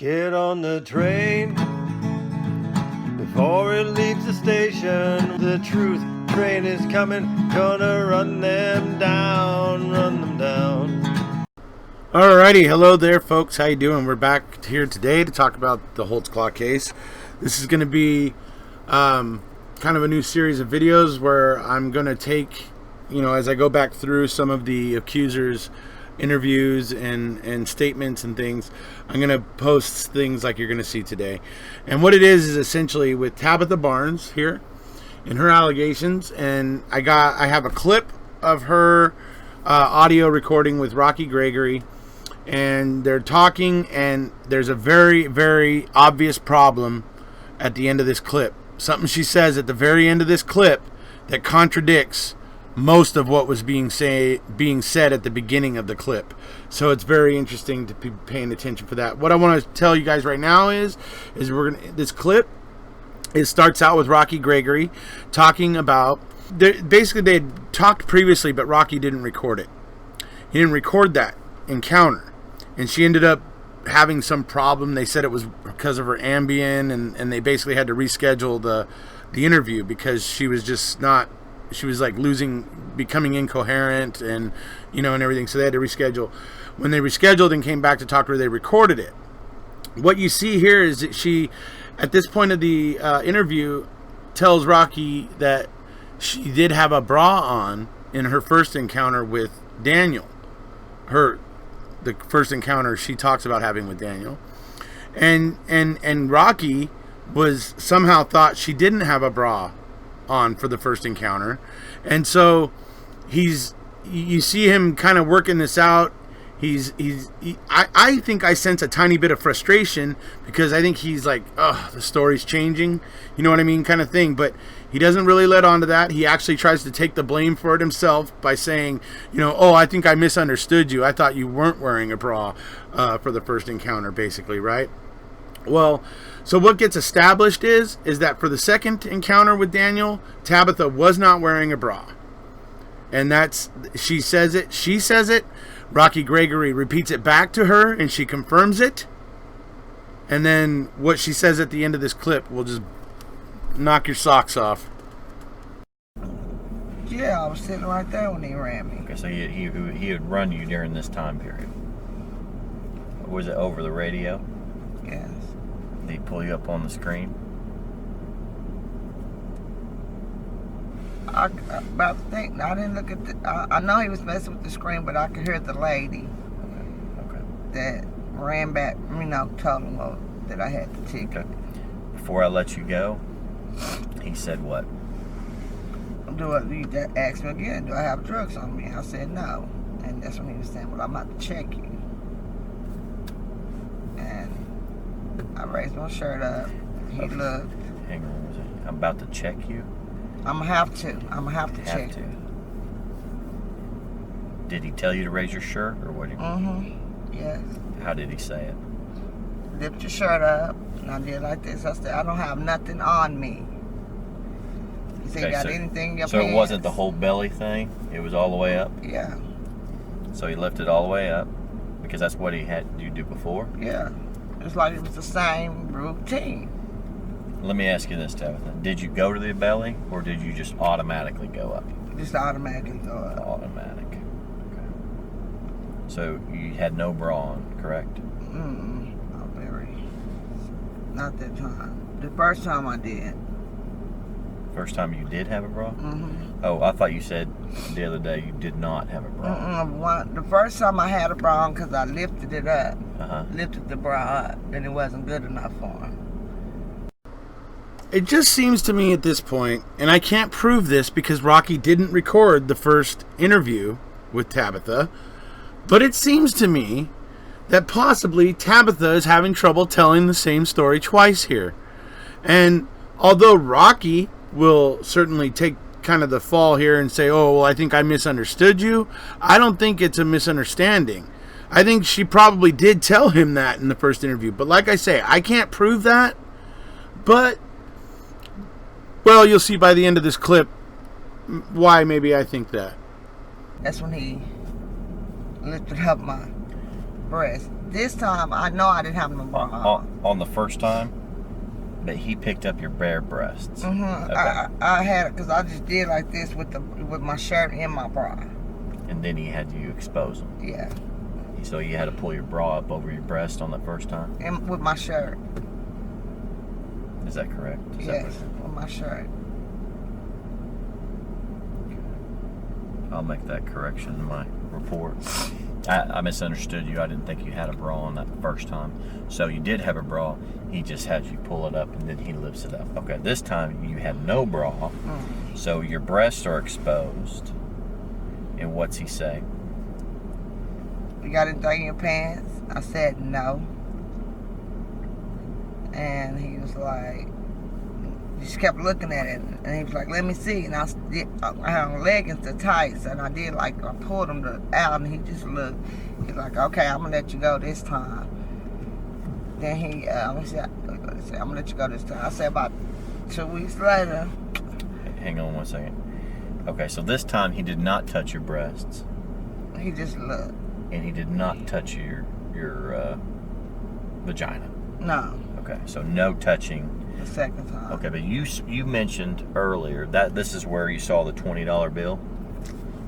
Get on the train before it leaves the station. The truth train is coming, gonna run them down, run them down. Alrighty, hello there folks, how you doing? We're back here today to talk about the Holtzclaw case. This is going to be kind of a new series of videos where I'm going to take, as I go back through some of the accusers' interviews and statements and things, I'm going to post things like you're going to see today. And what it is essentially with Tabitha Barnes here and her allegations, and I have a clip of her audio recording with Rocky Gregory, and they're talking, and there's a very, very obvious problem at the end of this clip. Something she says at the very end of this clip that contradicts most of what was being said at the beginning of the clip. So it's very interesting to be paying attention for that. What I want to tell you guys right now is this clip, it starts out with Rocky Gregory talking about, basically they had talked previously, but Rocky didn't record it. He didn't record that encounter, and she ended up having some problem. They said it was because of her Ambien, and they basically had to reschedule the interview because she was just not, she was like becoming incoherent and and everything, so they had to reschedule. When they rescheduled and came back to talk to her, they recorded it. What you see here is that she, at this point of the interview, tells Rocky that she did have a bra on in her first encounter with Daniel. The first encounter she talks about having with Daniel, and Rocky was somehow thought she didn't have a bra on for the first encounter, and so you see him kind of working this out. I think I sense a tiny bit of frustration because I think he's like, oh, the story's changing, you know what I mean, kind of thing. But he doesn't really let on to that. He actually tries to take the blame for it himself by saying, oh, I think I misunderstood you. I thought you weren't wearing a bra for the first encounter, basically, right? Well, so what gets established is that for the second encounter with Daniel, Tabitha was not wearing a bra. And she says it. Rocky Gregory repeats it back to her, and she confirms it. And then what she says at the end of this clip will just knock your socks off. Yeah, I was sitting right there when he ran me. Okay, so he would run you during this time period. Was it over the radio? Yes. Did he pull you up on the screen? I didn't look at I know he was messing with the screen, but I could hear the lady Okay. that ran back, told him that I had the ticket. Okay. Before I let you go, he said what? You asked me again, do I have drugs on me? I said no. And that's when he was saying, well, I'm about to check you. And I raised my shirt up. He looked. Hang on, was it? I'm about to check you? I'm gonna have to check you. Did he tell you to raise your shirt, or what? Yes. How did he say it? Lift your shirt up, and I did like this. I said, I don't have nothing on me. He said, you got anything in your pants? So it wasn't the whole belly thing? It was all the way up? Yeah. So he lifted all the way up, because that's what he had you do before? Yeah. It's like it was the same routine. Let me ask you this, Tabitha. Did you go to the belly, or did you just automatically go up? Just automatically go up. Automatic. Okay. So you had no bra on, correct? Not that time. The first time I did. First time you did have a bra? Oh, I thought you said the other day you did not have a bra. The first time I had a bra on because I lifted it up. Lifted the bra up, and it wasn't good enough for him. It just seems to me at this point, and I can't prove this because Rocky didn't record the first interview with Tabitha, but it seems to me that possibly Tabitha is having trouble telling the same story twice here. And although Rocky will certainly take kind of the fall here and say, oh, well, I think I misunderstood you, I don't think it's a misunderstanding. I think she probably did tell him that in the first interview. But like I say, I can't prove that, but well, you'll see by the end of this clip why maybe I think that. That's when he lifted up my breast. this time, I know I didn't have no bra on. On the first time, but he picked up your bare breasts. Mm-hmm. Okay. I had it because I just did like this with my shirt and my bra. And then he had you expose them. Yeah. So you had to pull your bra up over your breast on the first time? And with my shirt. Is that correct? Yes, with my shirt. I'll make that correction in my report. I misunderstood you. I didn't think you had a bra on that first time. So you did have a bra. He just had you pull it up and then he lifts it up. Okay, this time you had no bra. Mm. So your breasts are exposed. And what's he say? You got anything in your pants? I said no. And he was like, he just kept looking at it. And he was like, let me see. And I had on leggings to tights. And I pulled them out and he just looked. He's like, okay, I'm going to let you go this time. Then he said, I'm going to let you go this time. I said about 2 weeks later. Hang on 1 second. Okay, so this time he did not touch your breasts. He just looked. And he did not touch your vagina. No. Okay, so no touching. The second time. Okay, but you mentioned earlier that this is where you saw the $20 bill.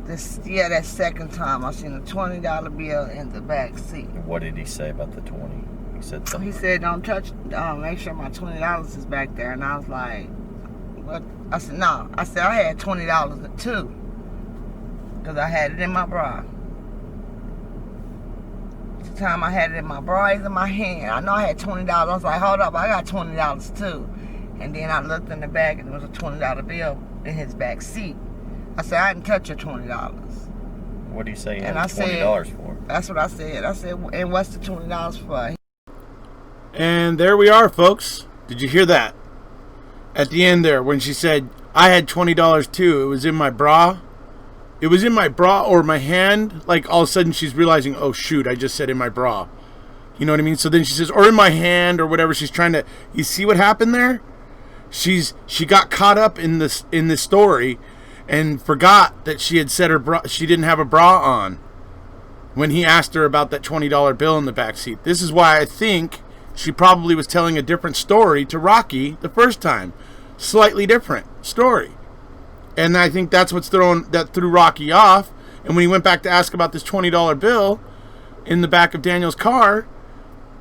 That second time I seen a $20 bill in the back seat. What did he say about the 20? He said something. He said, "Don't touch. Make sure my $20 is back there." And I was like, "What?" I said, "No." I said I had $20 too, because I had it in my bra. The time I had it in my bra, it's in my hand. I know I had $20. I was like, "Hold up, I got $20 too." And then I looked in the bag and there was a $20 bill in his back seat. I said, "I didn't touch your $20. What do you say you And had I said, $20 for? That's what I said. I said, "And what's the $20 for?" And there we are, folks. Did you hear that? At the end there, when she said, I had $20 too, it was in my bra. It was in my bra or my hand. Like, all of a sudden she's realizing, oh, shoot, I just said in my bra. You know what I mean? So then she says, or in my hand or whatever. She's trying to, you see what happened there? She got caught up in this story and forgot that she had said she didn't have a bra on when he asked her about that $20 bill in the back seat. This is why I think she probably was telling a different story to Rocky the first time. Slightly different story. And I think that's what's threw Rocky off. And when he went back to ask about this $20 bill in the back of Daniel's car,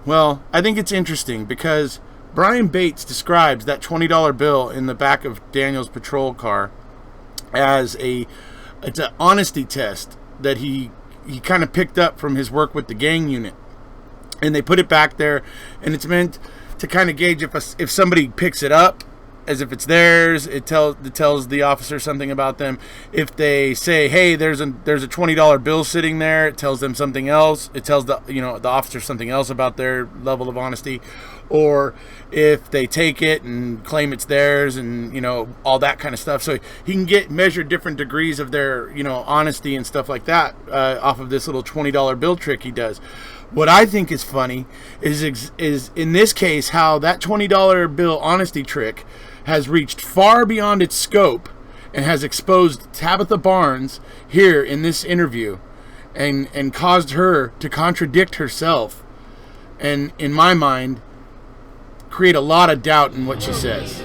well, I think it's interesting because Brian Bates describes that $20 bill in the back of Daniel's patrol car as it's an honesty test that he kind of picked up from his work with the gang unit. And they put it back there, and it's meant to kind of gauge if somebody picks it up as if it's theirs. It tells the officer something about them. If they say, "Hey, there's a $20 bill sitting there," it tells them something else. It tells the officer something else about their level of honesty. Or if they take it and claim it's theirs, and all that kind of stuff. So he can measure different degrees of their honesty and stuff like that off of this little $20 bill trick he does. What I think is funny is in this case how that $20 bill honesty trick has reached far beyond its scope and has exposed Tabitha Barnes here in this interview and caused her to contradict herself and, in my mind, create a lot of doubt in what she says.